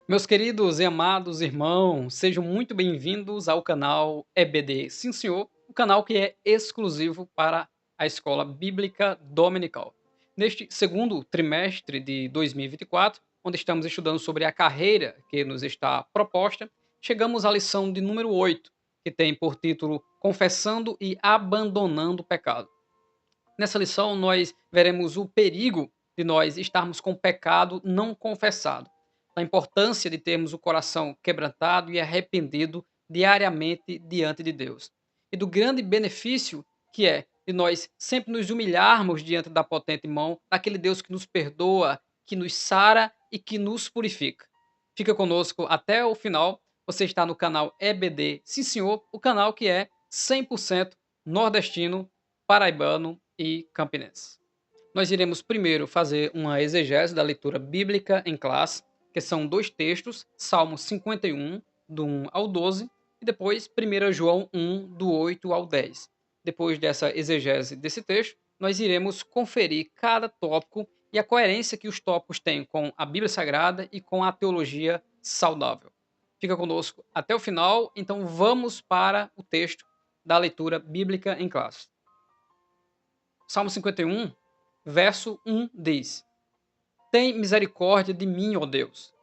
Meus queridos e amados irmãos, sejam muito bem-vindos ao canal EBD Sim Senhor, o canal que é exclusivo para a Escola Bíblica Dominical. Neste segundo trimestre de 2024, onde estamos estudando sobre a carreira que nos está proposta, chegamos à lição de número 8, que tem por título Confessando e Abandonando o Pecado. Nessa lição, nós veremos o perigo de nós estarmos com pecado não confessado, a importância de termos o coração quebrantado e arrependido diariamente diante de Deus, e do grande benefício que é de nós sempre nos humilharmos diante da potente mão daquele Deus que nos perdoa, que nos sara e que nos purifica. Fica conosco até o final. Você está no canal EBD, sim senhor, o canal que é 100% nordestino, paraibano e campinense. Nós iremos primeiro fazer uma exegese da leitura bíblica em classe, que são dois textos, Salmo 51, do 1 ao 12, e depois 1 João 1, do 8 ao 10. Depois dessa exegese desse texto, nós iremos conferir cada tópico e a coerência que os tópicos têm com a Bíblia Sagrada e com a teologia saudável. Fica conosco até o final, então vamos para o texto da leitura bíblica em classe. Salmo 51, verso 1 diz: Tem misericórdia de mim, ó Deus,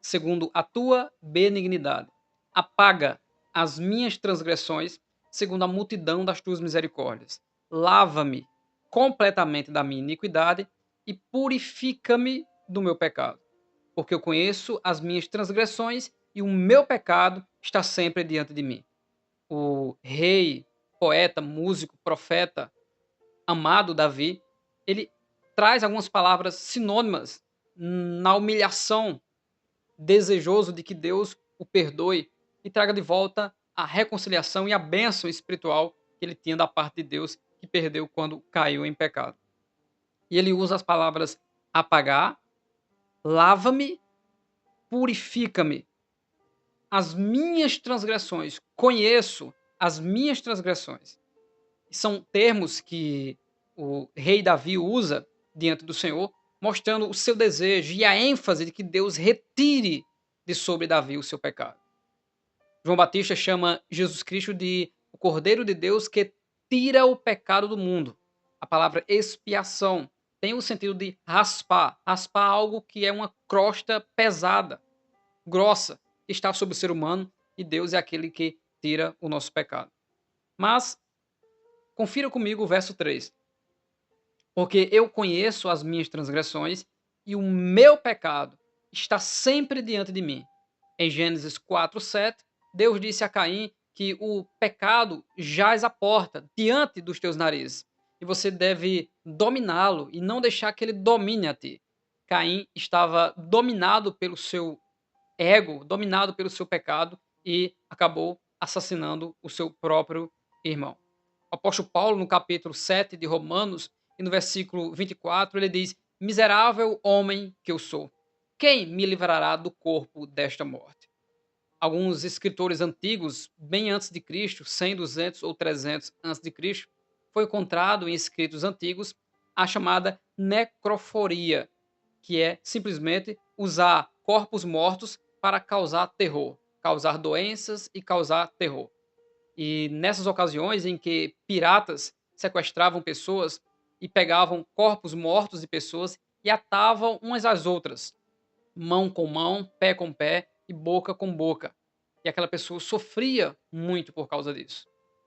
segundo a tua benignidade. Apaga as minhas transgressões, segundo a multidão das tuas misericórdias. Lava-me completamente da minha iniquidade e purifica-me do meu pecado, porque eu conheço as minhas transgressões e o meu pecado está sempre diante de mim. O rei, poeta, músico, profeta, amado Davi, ele traz algumas palavras sinônimas na humilhação, desejoso de que Deus o perdoe e traga de volta a reconciliação e a bênção espiritual que ele tinha da parte de Deus, que perdeu quando caiu em pecado. E ele usa as palavras apagar, lava-me, purifica-me. As minhas transgressões, conheço as minhas transgressões. São termos que o rei Davi usa diante do Senhor, mostrando o seu desejo e a ênfase de que Deus retire de sobre Davi o seu pecado. João Batista chama Jesus Cristo de o Cordeiro de Deus que tira o pecado do mundo. A palavra expiação tem o sentido de raspar, raspar algo que é uma crosta pesada, grossa, que está sobre o ser humano, e Deus é aquele que tira o nosso pecado. Mas confira comigo o verso 3. Porque eu conheço as minhas transgressões e o meu pecado está sempre diante de mim. Em Gênesis 4:7, Deus disse a Caim que o pecado jaz à porta, diante dos teus narizes, e você deve dominá-lo e não deixar que ele domine a ti. Caim estava dominado pelo seu ego, dominado pelo seu pecado e acabou assassinando o seu próprio irmão. O apóstolo Paulo, no capítulo 7 de Romanos, e no versículo 24, ele diz: Miserável homem que eu sou, quem me livrará do corpo desta morte? Alguns escritores antigos, bem antes de Cristo, 100, 200 ou 300 antes de Cristo, foi encontrado em escritos antigos a chamada necroforia, que é simplesmente usar corpos mortos para causar terror, causar doenças e causar terror. E nessas ocasiões em que piratas sequestravam pessoas e pegavam corpos mortos de pessoas e atavam umas às outras, mão com mão, pé com pé e boca com boca. E aquela pessoa sofria muito por causa disso.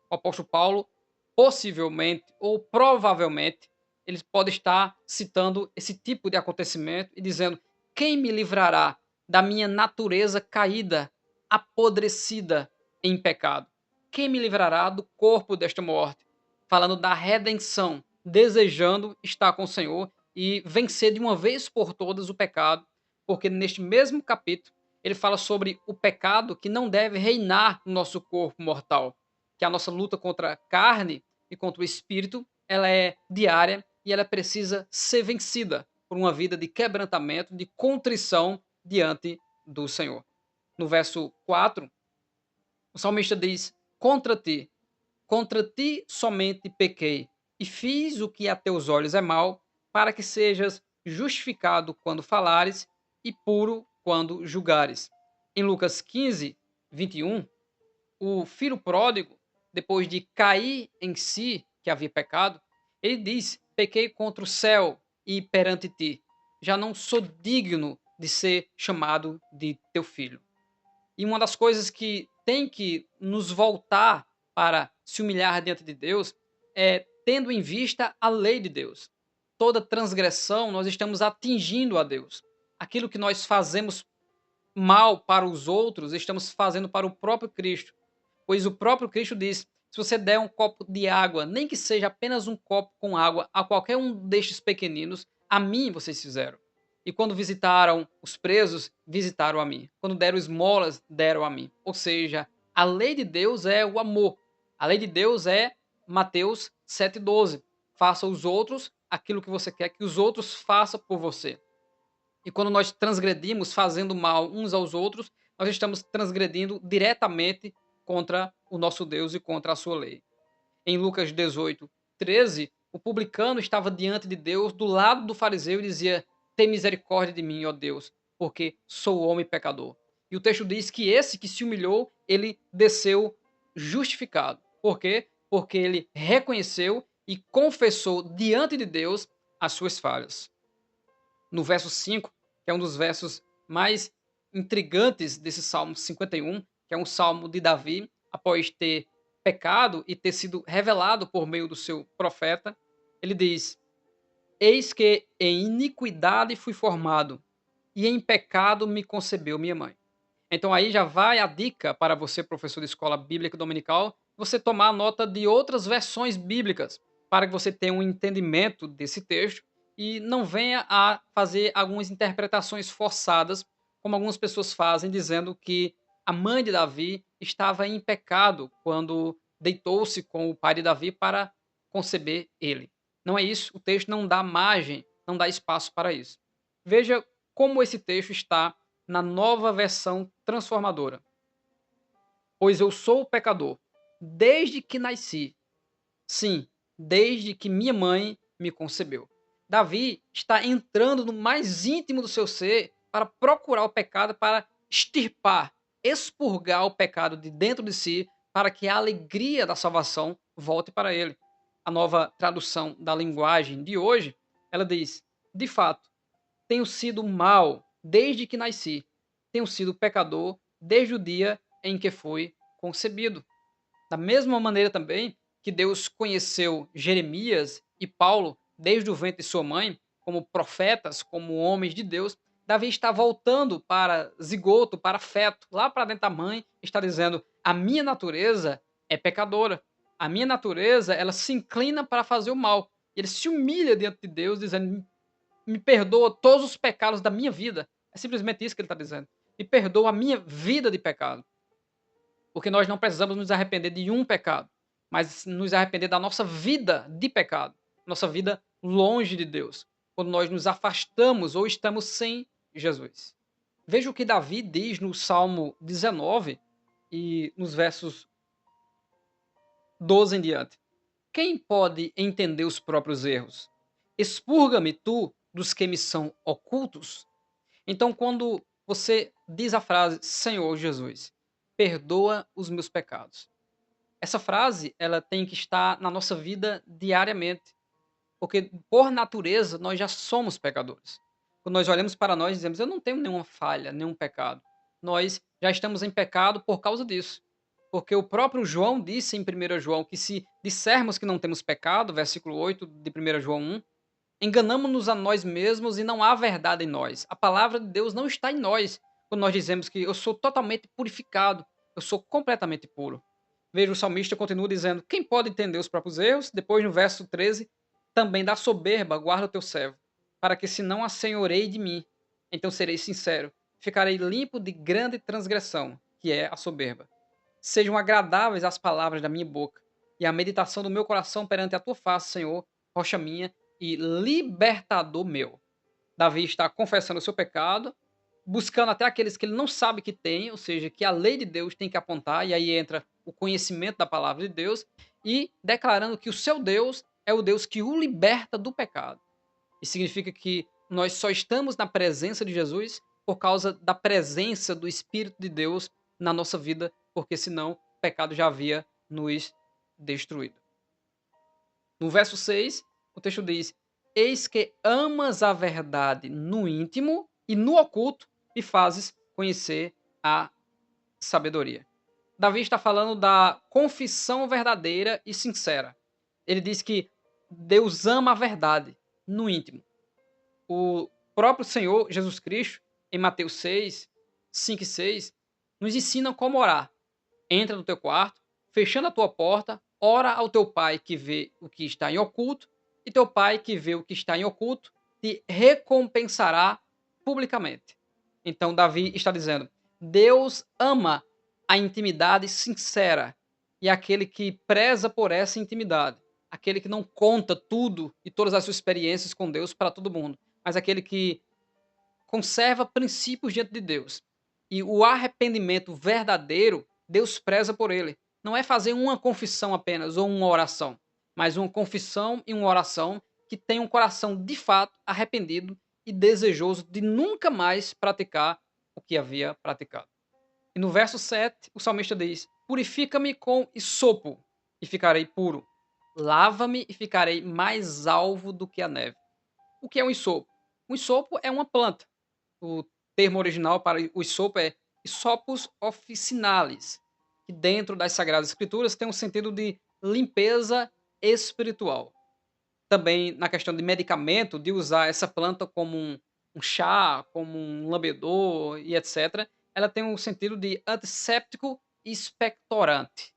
O apóstolo Paulo, possivelmente ou provavelmente, ele pode estar citando esse tipo de acontecimento e dizendo: Quem me livrará da minha natureza caída, apodrecida em pecado? Quem me livrará do corpo desta morte? Falando da redenção, desejando estar com o Senhor e vencer de uma vez por todas o pecado, porque neste mesmo capítulo ele fala sobre o pecado que não deve reinar no nosso corpo mortal, que a nossa luta contra a carne e contra o espírito, ela é diária e ela precisa ser vencida por uma vida de quebrantamento, de contrição diante do Senhor. No verso 4, o salmista diz: contra ti somente pequei, e fiz o que a teus olhos é mal, para que sejas justificado quando falares e puro quando julgares. Em Lucas 15, 21, o filho pródigo, depois de cair em si, que havia pecado, ele diz: pequei contra o céu e perante ti. Já não sou digno de ser chamado de teu filho. E uma das coisas que tem que nos voltar para se humilhar diante de Deus é tendo em vista a lei de Deus. Toda transgressão, nós estamos atingindo a Deus. Aquilo que nós fazemos mal para os outros, estamos fazendo para o próprio Cristo. Pois o próprio Cristo diz: se você der um copo de água, nem que seja apenas um copo com água, a qualquer um destes pequeninos, a mim vocês fizeram. E quando visitaram os presos, visitaram a mim. Quando deram esmolas, deram a mim. Ou seja, a lei de Deus é o amor. A lei de Deus é Mateus 7,12. Faça aos outros aquilo que você quer que os outros façam por você. E quando nós transgredimos fazendo mal uns aos outros, nós estamos transgredindo diretamente contra o nosso Deus e contra a sua lei. Em Lucas 18, 13, o publicano estava diante de Deus, do lado do fariseu, e dizia: tem misericórdia de mim, ó Deus, porque sou homem pecador. E o texto diz que esse que se humilhou, ele desceu justificado. Por quê? Porque ele reconheceu e confessou diante de Deus as suas falhas. No verso 5, que é um dos versos mais intrigantes desse Salmo 51, que é um salmo de Davi, após ter pecado e ter sido revelado por meio do seu profeta, ele diz: eis que em iniquidade fui formado, e em pecado me concebeu minha mãe. Então aí já vai a dica para você, professor de escola bíblica dominical, você tomar nota de outras versões bíblicas, para que você tenha um entendimento desse texto e não venha a fazer algumas interpretações forçadas, como algumas pessoas fazem, dizendo que a mãe de Davi estava em pecado quando deitou-se com o pai de Davi para conceber ele. Não é isso, o texto não dá margem, não dá espaço para isso. Veja como esse texto está na nova versão transformadora. Pois eu sou o pecador, desde que nasci. Sim, desde que minha mãe me concebeu. Davi está entrando no mais íntimo do seu ser para procurar o pecado, para extirpar, expurgar o pecado de dentro de si, para que a alegria da salvação volte para ele. A nova tradução da linguagem de hoje, ela diz: de fato, tenho sido mal desde que nasci. Tenho sido pecador desde o dia em que fui concebido. Da mesma maneira também que Deus conheceu Jeremias e Paulo desde o ventre de sua mãe, como profetas, como homens de Deus, Davi está voltando para zigoto, para feto, lá para dentro da mãe, está dizendo: a minha natureza é pecadora. A minha natureza, ela se inclina para fazer o mal. Ele se humilha diante de Deus, dizendo: me perdoa todos os pecados da minha vida. É simplesmente isso que ele está dizendo. Me perdoa a minha vida de pecado. Porque nós não precisamos nos arrepender de um pecado, mas nos arrepender da nossa vida de pecado, nossa vida longe de Deus, quando nós nos afastamos ou estamos sem Jesus. Veja o que Davi diz no Salmo 19 e nos versos 12 em diante. Quem pode entender os próprios erros? Expurga-me tu dos que me são ocultos. Então, quando você diz a frase Senhor Jesus, perdoa os meus pecados. Essa frase, ela tem que estar na nossa vida diariamente, porque por natureza nós já somos pecadores. Quando nós olhamos para nós e dizemos, eu não tenho nenhuma falha, nenhum pecado. Nós já estamos em pecado por causa disso. Porque o próprio João disse em 1 João que se dissermos que não temos pecado, versículo 8 de 1 João 1, enganamos-nos a nós mesmos e não há verdade em nós. A palavra de Deus não está em nós. Quando nós dizemos que eu sou totalmente purificado, eu sou completamente puro. Veja, o salmista continua dizendo: quem pode entender os próprios erros? Depois, no verso 13, também da soberba guarda o teu servo, para que se não assenhorei de mim, então serei sincero, ficarei limpo de grande transgressão, que é a soberba. Sejam agradáveis as palavras da minha boca e a meditação do meu coração perante a tua face, Senhor, rocha minha e libertador meu. Davi está confessando o seu pecado, buscando até aqueles que ele não sabe que tem, ou seja, que a lei de Deus tem que apontar, e aí entra o conhecimento da palavra de Deus, e declarando que o seu Deus é o Deus que o liberta do pecado. Isso significa que nós só estamos na presença de Jesus por causa da presença do Espírito de Deus na nossa vida, porque senão o pecado já havia nos destruído. No verso 6, o texto diz: Eis que amas a verdade no íntimo e no oculto e fazes conhecer a sabedoria. Davi está falando da confissão verdadeira e sincera. Ele diz que Deus ama a verdade no íntimo. O próprio Senhor Jesus Cristo, em Mateus 6, 5 e 6, nos ensina como orar. Entra no teu quarto, fechando a tua porta, ora ao teu pai que vê o que está em oculto, e teu pai que vê o que está em oculto te recompensará publicamente. Então, Davi está dizendo: Deus ama a intimidade sincera e aquele que preza por essa intimidade, aquele que não conta tudo e todas as suas experiências com Deus para todo mundo, mas aquele que conserva princípios diante de Deus. E o arrependimento verdadeiro, Deus preza por ele. Não é fazer uma confissão apenas ou uma oração, mas uma confissão e uma oração que tem um coração de fato arrependido e desejoso de nunca mais praticar o que havia praticado. E no verso 7, o salmista diz: Purifica-me com isopo e ficarei puro. Lava-me e ficarei mais alvo do que a neve. O que é um isopo? Um isopo é uma planta. O termo original para o isopo é Hisopus officinalis, que dentro das Sagradas Escrituras tem um sentido de limpeza espiritual. Também na questão de medicamento, de usar essa planta como um chá, como um lambedor e etc., ela tem um sentido de antisséptico e expectorante.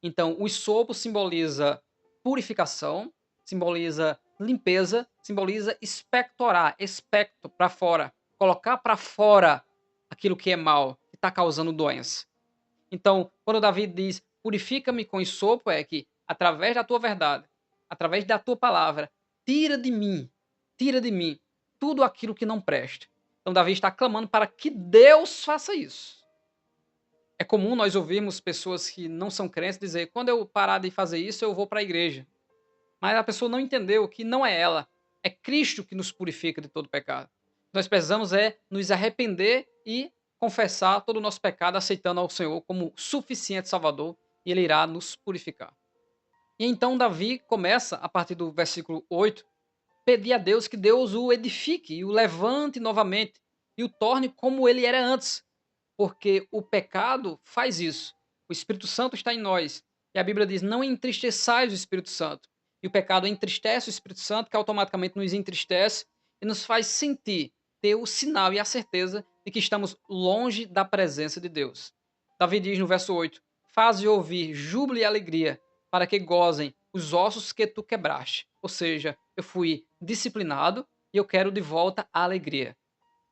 Então, o isopo simboliza purificação, simboliza limpeza, simboliza expectorar, expecto, para fora, colocar para fora aquilo que é mal, que está causando doença. Então, quando Davi diz, purifica-me com isopo, é que, através da tua verdade, através da tua palavra, tira de mim tudo aquilo que não presta. Então, Davi está clamando para que Deus faça isso. É comum nós ouvirmos pessoas que não são crentes dizer: quando eu parar de fazer isso, eu vou para a igreja. Mas a pessoa não entendeu que não é ela, é Cristo que nos purifica de todo pecado. Nós precisamos nos arrepender e confessar todo o nosso pecado, aceitando ao Senhor como suficiente Salvador, e Ele irá nos purificar. E então Davi começa, a partir do versículo 8, pedir a Deus que Deus o edifique e o levante novamente e o torne como ele era antes, porque o pecado faz isso. O Espírito Santo está em nós. E a Bíblia diz: não entristeçais o Espírito Santo. E o pecado entristece o Espírito Santo, que automaticamente nos entristece e nos faz sentir, ter o sinal e a certeza de que estamos longe da presença de Deus. Davi diz no verso 8: faze ouvir júbilo e alegria, para que gozem os ossos que tu quebraste. Ou seja, eu fui disciplinado e eu quero de volta a alegria.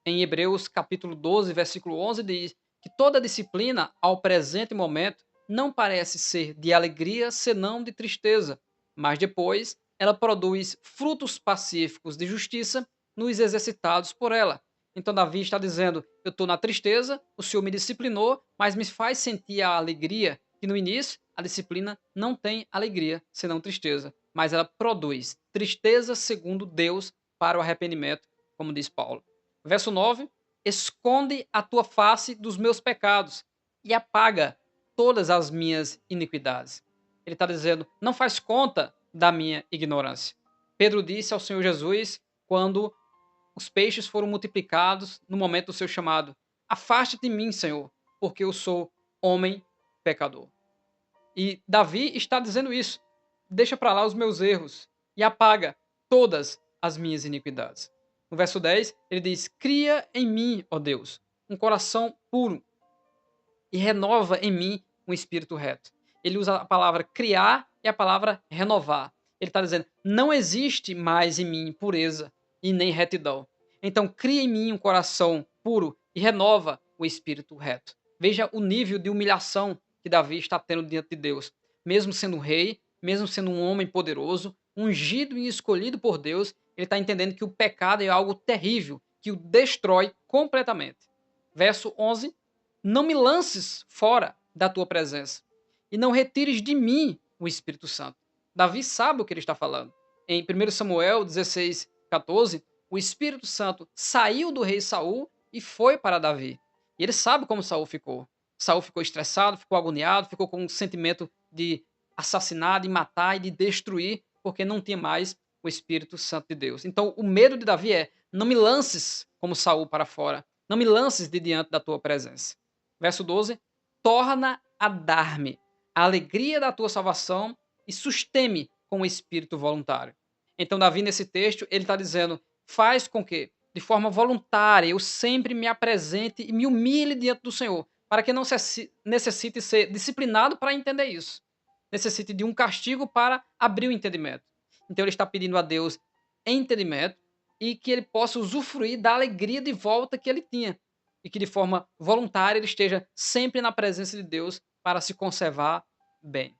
Em Hebreus capítulo 12, versículo 11, diz que toda disciplina, ao presente momento, não parece ser de alegria, senão de tristeza, mas depois ela produz frutos pacíficos de justiça nos exercitados por ela. Então Davi está dizendo: eu estou na tristeza, o Senhor me disciplinou, mas me faz sentir a alegria, que no início a disciplina não tem alegria, senão tristeza, mas ela produz tristeza segundo Deus para o arrependimento, como diz Paulo. Verso 9: esconde a tua face dos meus pecados e apaga todas as minhas iniquidades. Ele está dizendo: não faz conta da minha ignorância. Pedro disse ao Senhor Jesus, quando os peixes foram multiplicados no momento do seu chamado: afaste-te de mim, Senhor, porque eu sou homem pecador. E Davi está dizendo isso: deixa para lá os meus erros e apaga todas as minhas iniquidades. No verso 10, ele diz: cria em mim, ó Deus, um coração puro e renova em mim um espírito reto. Ele usa a palavra criar e a palavra renovar. Ele está dizendo: não existe mais em mim pureza e nem retidão. Então cria em mim um coração puro e renova o espírito reto. Veja o nível de humilhação que Davi está tendo diante de Deus. Mesmo sendo um rei, mesmo sendo um homem poderoso, ungido e escolhido por Deus, ele está entendendo que o pecado é algo terrível, que o destrói completamente. Verso 11: não me lances fora da tua presença e não retires de mim o Espírito Santo. Davi sabe o que ele está falando. Em 1 Samuel 16, 14, o Espírito Santo saiu do rei Saul e foi para Davi. E ele sabe como Saul ficou. Saul ficou estressado, ficou agoniado, ficou com um sentimento de assassinar, de matar e de destruir, porque não tinha mais o Espírito Santo de Deus. Então, o medo de Davi é: não me lances como Saul para fora, não me lances de diante da tua presença. Verso 12: torna a dar-me a alegria da tua salvação e susteme com o espírito voluntário. Então, Davi, nesse texto, ele está dizendo: faz com que, de forma voluntária, eu sempre me apresente e me humilhe diante do Senhor, para que não necessite ser disciplinado para entender isso. Necessite de um castigo para abrir o entendimento. Então, ele está pedindo a Deus entendimento e que ele possa usufruir da alegria de volta que ele tinha. E que, de forma voluntária, ele esteja sempre na presença de Deus para se conservar bem.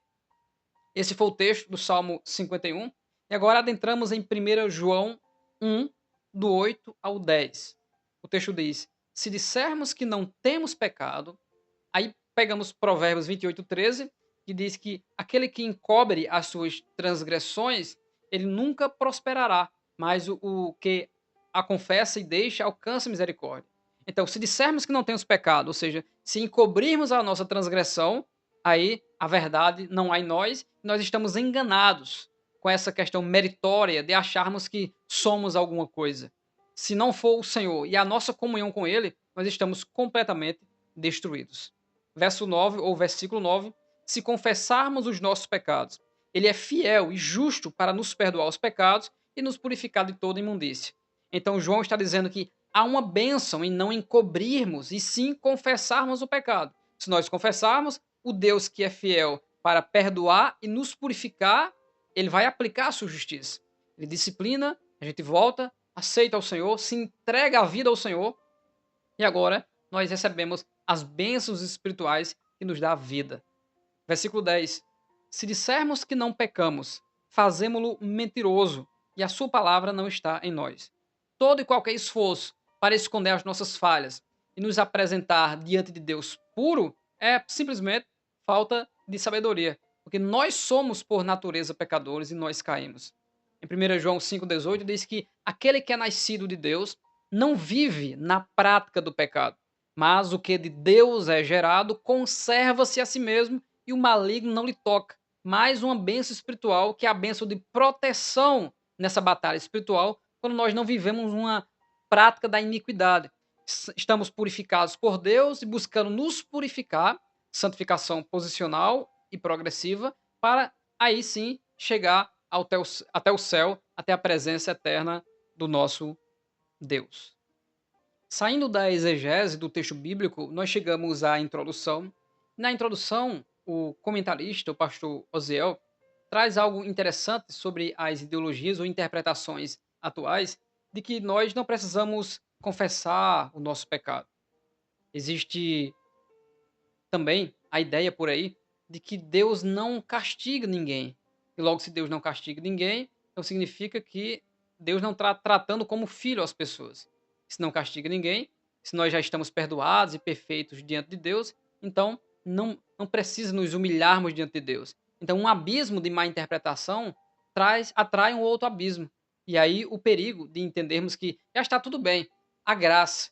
Esse foi o texto do Salmo 51. E agora adentramos em 1 João 1, do 8 ao 10. O texto diz: se dissermos que não temos pecado, aí pegamos Provérbios 28, 13, que diz que aquele que encobre as suas transgressões, ele nunca prosperará, mas o que a confessa e deixa alcança misericórdia. Então, se dissermos que não temos pecado, ou seja, se encobrirmos a nossa transgressão, aí a verdade não há em nós, nós estamos enganados com essa questão meritória de acharmos que somos alguma coisa. Se não for o Senhor e a nossa comunhão com Ele, nós estamos completamente destruídos. Verso 9, ou versículo 9: se confessarmos os nossos pecados, Ele é fiel e justo para nos perdoar os pecados e nos purificar de toda imundícia. Então, João está dizendo que há uma bênção em não encobrirmos e sim confessarmos o pecado. Se nós confessarmos, o Deus que é fiel para perdoar e nos purificar, ele vai aplicar a sua justiça. Ele disciplina, a gente volta, aceita o Senhor, se entrega a vida ao Senhor e agora nós recebemos as bênçãos espirituais que nos dá a vida. Versículo 10. Se dissermos que não pecamos, fazemo-lo mentiroso e a sua palavra não está em nós. Todo e qualquer esforço para esconder as nossas falhas e nos apresentar diante de Deus puro é simplesmente falta de sabedoria, porque nós somos por natureza pecadores e nós caímos. Em 1 João 5,18 diz que aquele que é nascido de Deus não vive na prática do pecado, mas o que de Deus é gerado conserva-se a si mesmo e o maligno não lhe toca. Mais uma bênção espiritual, que é a bênção de proteção nessa batalha espiritual, quando nós não vivemos uma prática da iniquidade. Estamos purificados por Deus e buscando nos purificar, santificação posicional e progressiva, para aí sim chegar até o céu, até a presença eterna do nosso Deus. Saindo da exegese do texto bíblico, nós chegamos à introdução. Na introdução, o comentarista, o pastor Osiel, traz algo interessante sobre as ideologias ou interpretações atuais de que nós não precisamos confessar o nosso pecado. Existe também a ideia por aí de que Deus não castiga ninguém. E logo, se Deus não castiga ninguém, então significa que Deus não está tratando como filho as pessoas. Se não castiga ninguém, se nós já estamos perdoados e perfeitos diante de Deus, então não precisa nos humilharmos diante de Deus. Então, um abismo de má interpretação atrai um outro abismo. E aí o perigo de entendermos que já está tudo bem, a graça.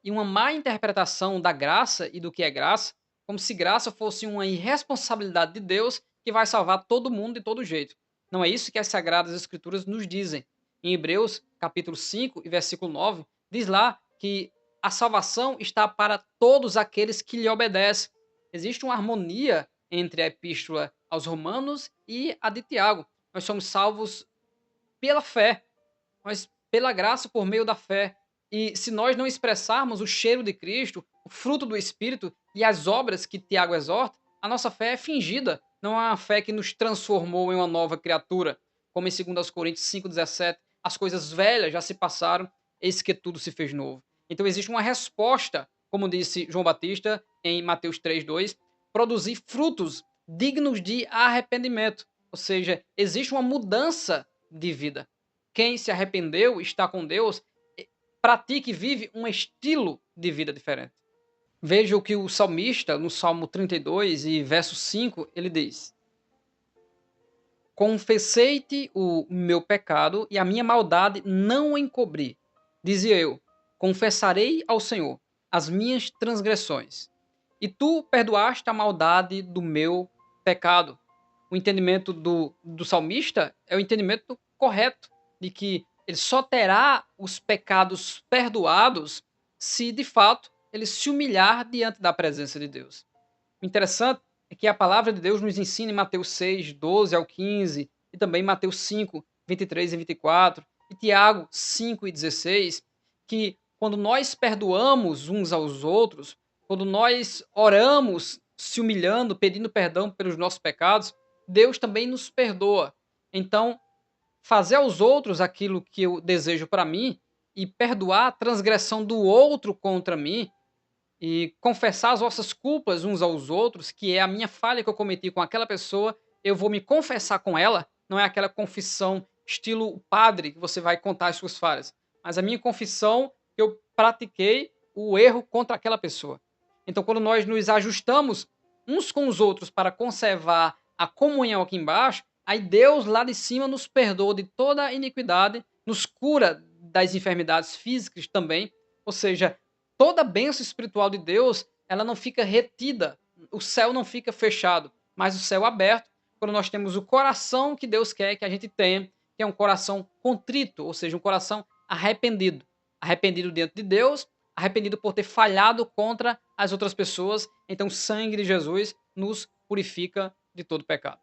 E uma má interpretação da graça e do que é graça, como se graça fosse uma irresponsabilidade de Deus que vai salvar todo mundo de todo jeito. Não é isso que as Sagradas Escrituras nos dizem. Em Hebreus, capítulo 5 e versículo 9, diz lá que a salvação está para todos aqueles que lhe obedecem. Existe uma harmonia entre a epístola aos Romanos e a de Tiago. Nós somos salvos pela fé, mas pela graça por meio da fé. E se nós não expressarmos o cheiro de Cristo, o fruto do Espírito e as obras que Tiago exorta, a nossa fé é fingida, não é uma fé que nos transformou em uma nova criatura. Como em 2 Coríntios 5,17, as coisas velhas já se passaram, eis que tudo se fez novo. Então existe uma resposta, como disse João Batista em Mateus 3,2, produzir frutos dignos de arrependimento. Ou seja, existe uma mudança de vida. Quem se arrependeu, está com Deus, pratica e vive um estilo de vida diferente. Veja o que o salmista, no Salmo 32 e verso 5, ele diz: confessei-te o meu pecado e a minha maldade não encobri. Dizia eu, confessarei ao Senhor as minhas transgressões, e tu perdoaste a maldade do meu pecado. O entendimento do salmista é o entendimento correto, de que ele só terá os pecados perdoados se, de fato, ele se humilhar diante da presença de Deus. O interessante é que a palavra de Deus nos ensina em Mateus 6, 12 ao 15, e também Mateus 5, 23 e 24, e Tiago 5 e 16, que quando nós perdoamos uns aos outros, quando nós oramos se humilhando, pedindo perdão pelos nossos pecados, Deus também nos perdoa. Então, fazer aos outros aquilo que eu desejo para mim e perdoar a transgressão do outro contra mim e confessar as vossas culpas uns aos outros, que é a minha falha que eu cometi com aquela pessoa, eu vou me confessar com ela, não é aquela confissão estilo padre que você vai contar as suas falhas, mas a minha confissão que eu pratiquei o erro contra aquela pessoa. Então, quando nós nos ajustamos uns com os outros para conservar a comunhão aqui embaixo, aí Deus lá de cima nos perdoa de toda a iniquidade, nos cura das enfermidades físicas também, ou seja, toda a bênção espiritual de Deus, ela não fica retida, o céu não fica fechado, mas o céu aberto, quando nós temos o coração que Deus quer que a gente tenha, que é um coração contrito, ou seja, um coração arrependido. Arrependido diante de Deus, arrependido por ter falhado contra as outras pessoas. Então, o sangue de Jesus nos purifica de todo pecado.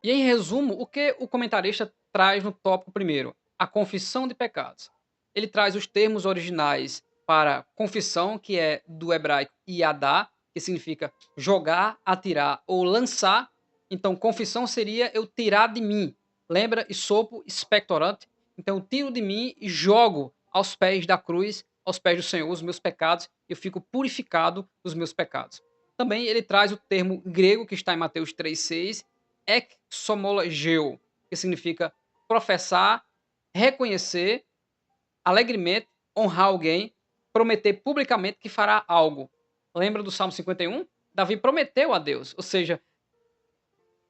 E em resumo, o que o comentarista traz no tópico primeiro? A confissão de pecados. Ele traz os termos originais para confissão, que é do hebraico yadá, que significa jogar, atirar ou lançar. Então, confissão seria eu tirar de mim. Lembra? Isopo, expectorante. Então, eu tiro de mim e jogo aos pés da cruz, aos pés do Senhor, os meus pecados, e eu fico purificado dos meus pecados. Também ele traz o termo grego que está em Mateus 3,6, exomologeo, que significa professar, reconhecer, alegremente, honrar alguém, prometer publicamente que fará algo. Lembra do Salmo 51? Davi prometeu a Deus, ou seja,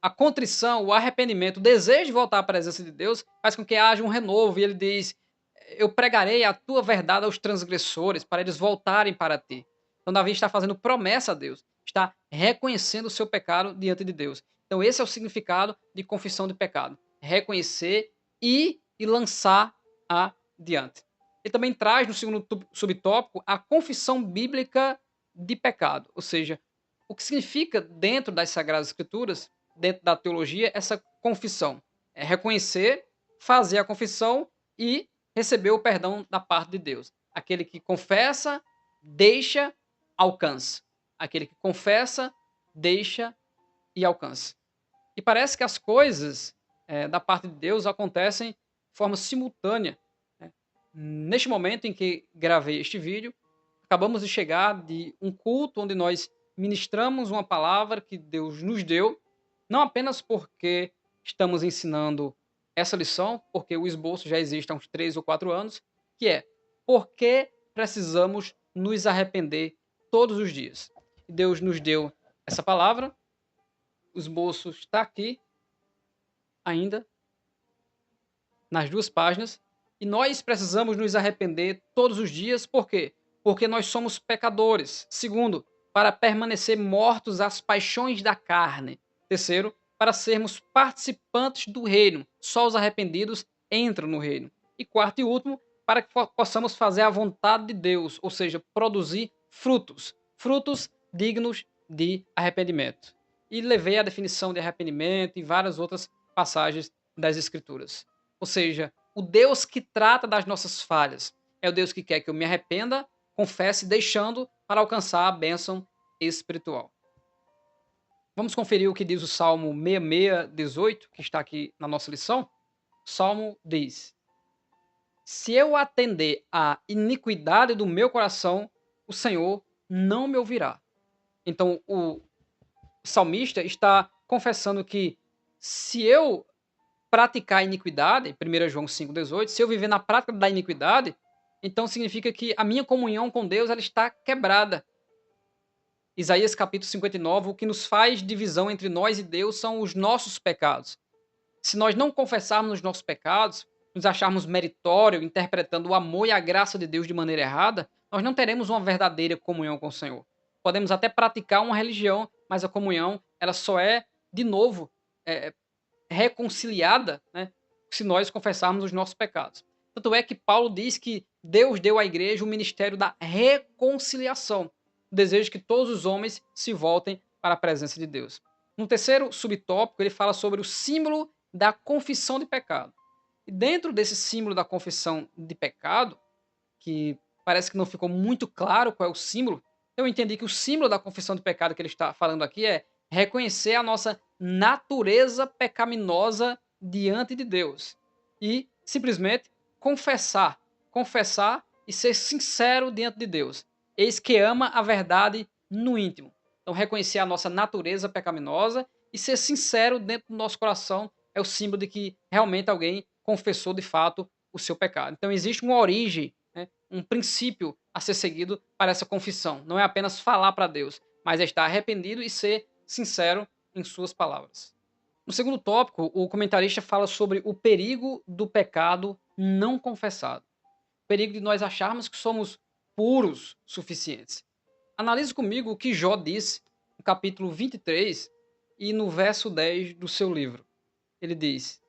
a contrição, o arrependimento, o desejo de voltar à presença de Deus faz com que haja um renovo. E ele diz: eu pregarei a tua verdade aos transgressores, para eles voltarem para ti. Então, Davi está fazendo promessa a Deus, está reconhecendo o seu pecado diante de Deus. Então, esse é o significado de confissão de pecado: reconhecer e lançar adiante. Ele também traz no segundo subtópico a confissão bíblica de pecado, ou seja, o que significa dentro das Sagradas Escrituras, dentro da teologia, essa confissão. É reconhecer, fazer a confissão e receber o perdão da parte de Deus. Aquele que confessa, deixa, alcança. Aquele que confessa, deixa e alcança. E parece que as coisas da parte de Deus acontecem de forma simultânea. Né? Neste momento em que gravei este vídeo, acabamos de chegar de um culto onde nós ministramos uma palavra que Deus nos deu, não apenas porque estamos ensinando essa lição, porque o esboço já existe há uns 3 ou 4 anos, que é por que precisamos nos arrepender todos os dias. E Deus nos deu essa palavra, o esboço está aqui ainda, nas 2 páginas, e nós precisamos nos arrepender todos os dias, por quê? Porque nós somos pecadores. Segundo, para permanecer mortos às paixões da carne. Terceiro, para sermos participantes do reino. Só os arrependidos entram no reino. E quarto e último, para que possamos fazer a vontade de Deus, ou seja, produzir frutos. Frutos dignos de arrependimento. E levei a definição de arrependimento e várias outras passagens das Escrituras. Ou seja, o Deus que trata das nossas falhas é o Deus que quer que eu me arrependa, confesse, deixando para alcançar a bênção espiritual. Vamos conferir o que diz o Salmo 66:18, que está aqui na nossa lição. O Salmo diz: se eu atender à iniquidade do meu coração, o Senhor não me ouvirá. Então, o salmista está confessando que se eu praticar a iniquidade, 1 João 5,18, se eu viver na prática da iniquidade, então significa que a minha comunhão com Deus ela está quebrada. Isaías capítulo 59, o que nos faz divisão entre nós e Deus são os nossos pecados. Se nós não confessarmos os nossos pecados, nos acharmos meritório, interpretando o amor e a graça de Deus de maneira errada, nós não teremos uma verdadeira comunhão com o Senhor. Podemos até praticar uma religião, mas a comunhão, ela só é, de novo, eh, reconciliada, né, se nós confessarmos os nossos pecados. Tanto é que Paulo diz que Deus deu à igreja o ministério da reconciliação, o desejo que todos os homens se voltem para a presença de Deus. No terceiro subtópico, ele fala sobre o símbolo da confissão de pecado. E dentro desse símbolo da confissão de pecado, que parece que não ficou muito claro qual é o símbolo, eu entendi que o símbolo da confissão de pecado que ele está falando aqui é reconhecer a nossa natureza pecaminosa diante de Deus e simplesmente confessar, confessar e ser sincero diante de Deus. Eis que ama a verdade no íntimo. Então, reconhecer a nossa natureza pecaminosa e ser sincero dentro do nosso coração é o símbolo de que realmente alguém confessou de fato o seu pecado. Então, existe uma origem, né, um princípio a ser seguido para essa confissão. Não é apenas falar para Deus, mas é estar arrependido e ser sincero em suas palavras. No segundo tópico, o comentarista fala sobre o perigo do pecado não confessado. O perigo de nós acharmos que somos puros suficientes. Analise comigo o que Jó disse no capítulo 23 e no verso 10 do seu livro. Ele diz: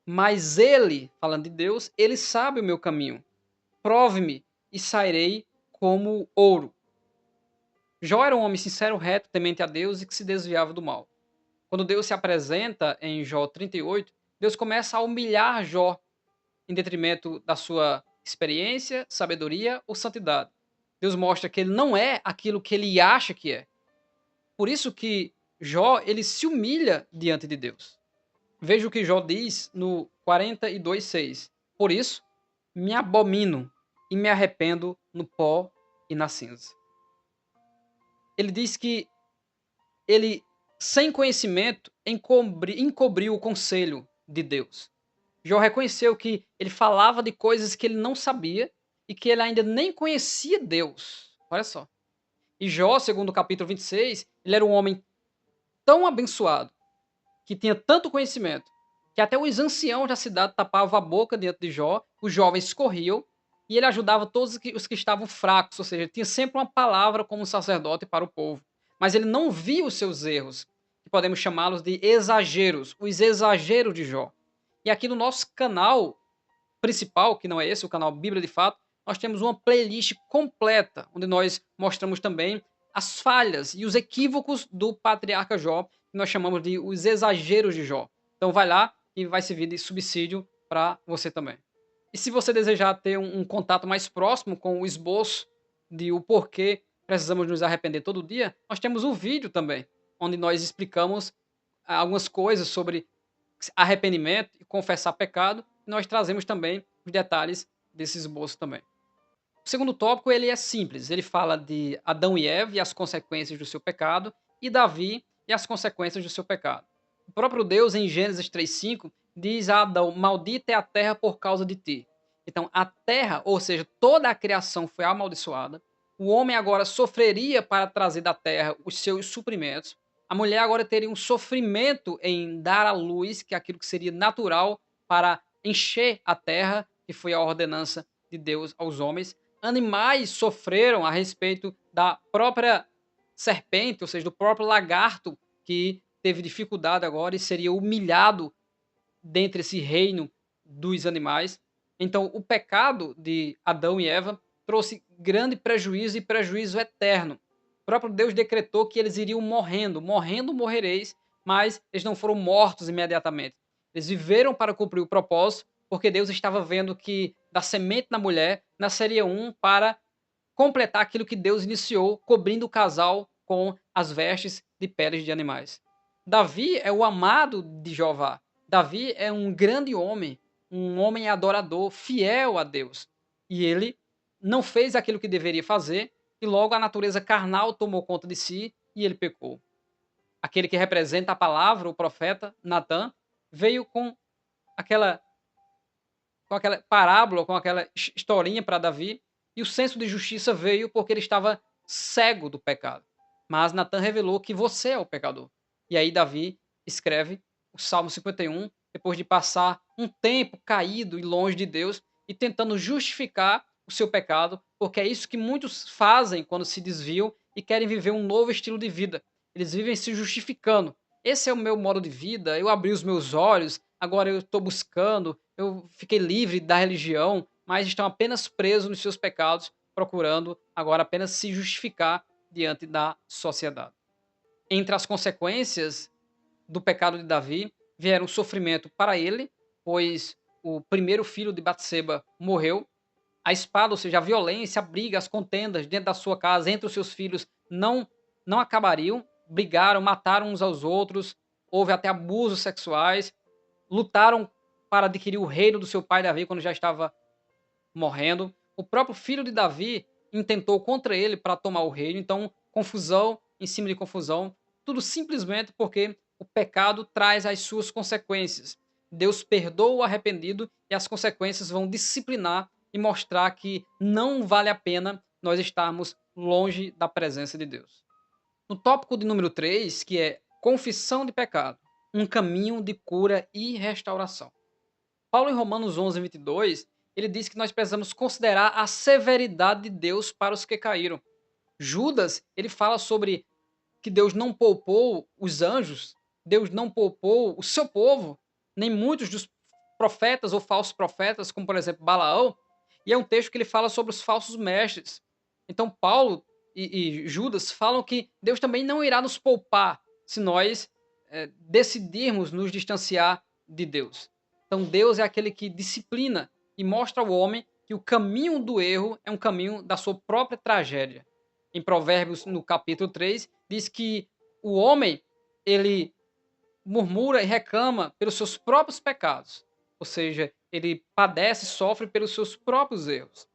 Mas ele, falando de Deus, ele sabe o meu caminho. Prove-me e sairei como ouro. Jó era um homem sincero, reto, temente a Deus e que se desviava do mal. Quando Deus se apresenta em Jó 38, Deus começa a humilhar Jó em detrimento da sua experiência, sabedoria ou santidade. Deus mostra que ele não é aquilo que ele acha que é. Por isso que Jó, ele se humilha diante de Deus. Veja o que Jó diz no 42:6. Por isso, me abomino e me arrependo no pó e na cinza. Ele diz que ele, sem conhecimento, encobriu o conselho de Deus. Jó reconheceu que ele falava de coisas que ele não sabia e que ele ainda nem conhecia Deus. Olha só. E Jó, segundo o capítulo 26, ele era um homem tão abençoado, que tinha tanto conhecimento, que até os anciãos da cidade tapavam a boca diante de Jó, os jovens corriam e ele ajudava todos os que estavam fracos, ou seja, ele tinha sempre uma palavra como sacerdote para o povo. Mas ele não via os seus erros, que podemos chamá-los de exageros, os exageros de Jó. E aqui no nosso canal principal, que não é esse, o canal Bíblia de Fato, nós temos uma playlist completa, onde nós mostramos também as falhas e os equívocos do patriarca Jó, que nós chamamos de os exageros de Jó. Então vai lá e vai servir de subsídio para você também. E se você desejar ter um contato mais próximo com o esboço de o porquê precisamos nos arrepender todo dia, nós temos um vídeo também, onde nós explicamos algumas coisas sobre arrependimento e confessar pecado, e nós trazemos também os detalhes desse esboço também. O segundo tópico ele é simples, ele fala de Adão e Eva e as consequências do seu pecado, e Davi e as consequências do seu pecado. O próprio Deus, em Gênesis 3,5, diz a Adão: Maldita é a terra por causa de ti. Então, a terra, ou seja, toda a criação foi amaldiçoada. O homem agora sofreria para trazer da terra os seus suprimentos. A mulher agora teria um sofrimento em dar à luz, que é aquilo que seria natural para encher a terra, que foi a ordenança de Deus aos homens. Animais sofreram a respeito da própria serpente, ou seja, do próprio lagarto, que teve dificuldade agora e seria humilhado dentre esse reino dos animais. Então, o pecado de Adão e Eva trouxe grande prejuízo e prejuízo eterno. O próprio Deus decretou que eles iriam morrendo, morrendo morrereis, mas eles não foram mortos imediatamente. Eles viveram para cumprir o propósito, porque Deus estava vendo que da semente da mulher nasceria um para completar aquilo que Deus iniciou, cobrindo o casal com as vestes de peles de animais. Davi é o amado de Jeová. Davi é um grande homem, um homem adorador, fiel a Deus. E ele não fez aquilo que deveria fazer, e logo a natureza carnal tomou conta de si e ele pecou. Aquele que representa a palavra, o profeta Natã, veio aquela com aquela parábola, com aquela historinha para Davi, e o senso de justiça veio porque ele estava cego do pecado. Mas Natan revelou que você é o pecador. E aí Davi escreve o Salmo 51, depois de passar um tempo caído e longe de Deus e tentando justificar o seu pecado, porque é isso que muitos fazem quando se desviam e querem viver um novo estilo de vida. Eles vivem se justificando. Esse é o meu modo de vida, eu abri os meus olhos, agora eu estou buscando, eu fiquei livre da religião, mas estão apenas presos nos seus pecados, procurando agora apenas se justificar diante da sociedade. Entre as consequências do pecado de Davi vieram sofrimento para ele, pois o primeiro filho de Batseba morreu. A espada, ou seja, a violência, a briga, as contendas dentro da sua casa, entre os seus filhos, não acabariam. Brigaram, mataram uns aos outros, houve até abusos sexuais, lutaram para adquirir o reino do seu pai Davi quando já estava morrendo. O próprio filho de Davi intentou contra ele para tomar o reino, então confusão em cima de confusão, tudo simplesmente porque o pecado traz as suas consequências. Deus perdoa o arrependido e as consequências vão disciplinar e mostrar que não vale a pena nós estarmos longe da presença de Deus. No tópico de número 3, que é confissão de pecado, um caminho de cura e restauração. Paulo, em Romanos 11:22, ele diz que nós precisamos considerar a severidade de Deus para os que caíram. Judas, ele fala sobre que Deus não poupou os anjos, Deus não poupou o seu povo, nem muitos dos profetas ou falsos profetas, como por exemplo Balaão, e é um texto que ele fala sobre os falsos mestres. Então Paulo e Judas falam que Deus também não irá nos poupar se nós decidirmos nos distanciar de Deus. Então Deus é aquele que disciplina e mostra ao homem que o caminho do erro é um caminho da sua própria tragédia. Em Provérbios, no capítulo 3, diz que o homem, ele murmura e reclama pelos seus próprios pecados. Ou seja, ele padece e sofre pelos seus próprios erros.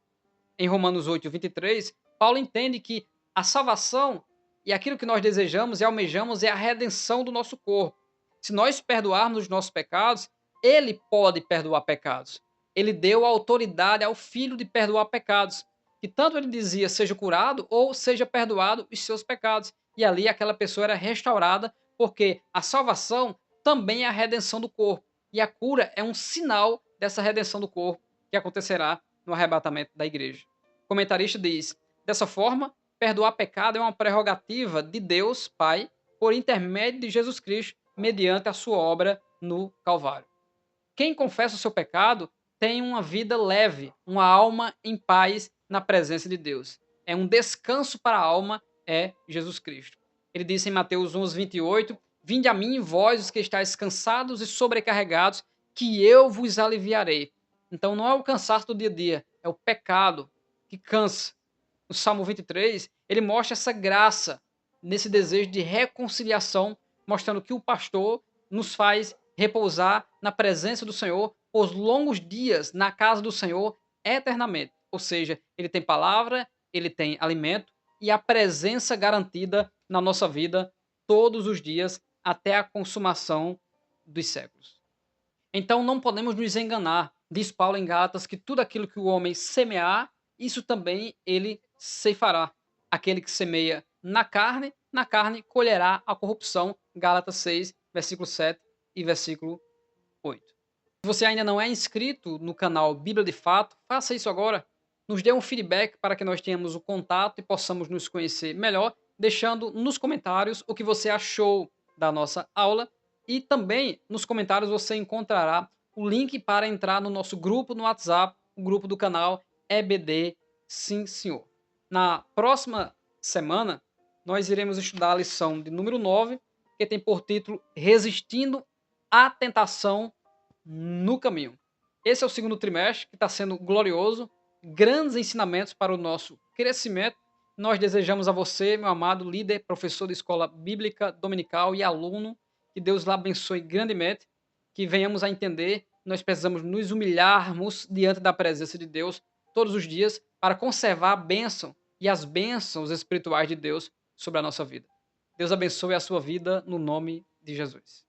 Em Romanos 8:23, Paulo entende que a salvação e aquilo que nós desejamos e almejamos é a redenção do nosso corpo. Se nós perdoarmos os nossos pecados, ele pode perdoar pecados. Ele deu a autoridade ao Filho de perdoar pecados. Que tanto ele dizia, seja curado ou seja perdoado os seus pecados. E ali aquela pessoa era restaurada, porque a salvação também é a redenção do corpo. E a cura é um sinal dessa redenção do corpo que acontecerá no arrebatamento da igreja. O comentarista diz: dessa forma, perdoar pecado é uma prerrogativa de Deus Pai por intermédio de Jesus Cristo, mediante a sua obra no Calvário. Quem confessa o seu pecado tem uma vida leve, uma alma em paz na presença de Deus. É um descanso para a alma, é Jesus Cristo. Ele disse em Mateus 11:28, vinde a mim, vós os que estáis cansados e sobrecarregados, que eu vos aliviarei. Então não é o cansaço do dia a dia, é o pecado que cansa. No Salmo 23, ele mostra essa graça nesse desejo de reconciliação, mostrando que o pastor nos faz repousar na presença do Senhor os longos dias na casa do Senhor eternamente. Ou seja, ele tem palavra, ele tem alimento e a presença garantida na nossa vida todos os dias até a consumação dos séculos. Então não podemos nos enganar. Diz Paulo em Gálatas que tudo aquilo que o homem semear, isso também ele ceifará. Aquele que semeia na carne colherá a corrupção. Gálatas 6, versículo 7 e versículo 8. Se você ainda não é inscrito no canal Bíblia de Fato, faça isso agora. Nos dê um feedback para que nós tenhamos o contato e possamos nos conhecer melhor, deixando nos comentários o que você achou da nossa aula. E também nos comentários você encontrará o link para entrar no nosso grupo no WhatsApp, o grupo do canal EBD Sim Senhor. Na próxima semana, nós iremos estudar a lição de número 9, que tem por título Resistindo à Tentação no Caminho. Esse é o segundo trimestre, que está sendo glorioso, grandes ensinamentos para o nosso crescimento. Nós desejamos a você, meu amado líder, professor de escola bíblica dominical e aluno, que Deus lá abençoe grandemente, que venhamos a entender que nós precisamos nos humilharmos diante da presença de Deus todos os dias para conservar a bênção e as bênçãos espirituais de Deus sobre a nossa vida. Deus abençoe a sua vida no nome de Jesus.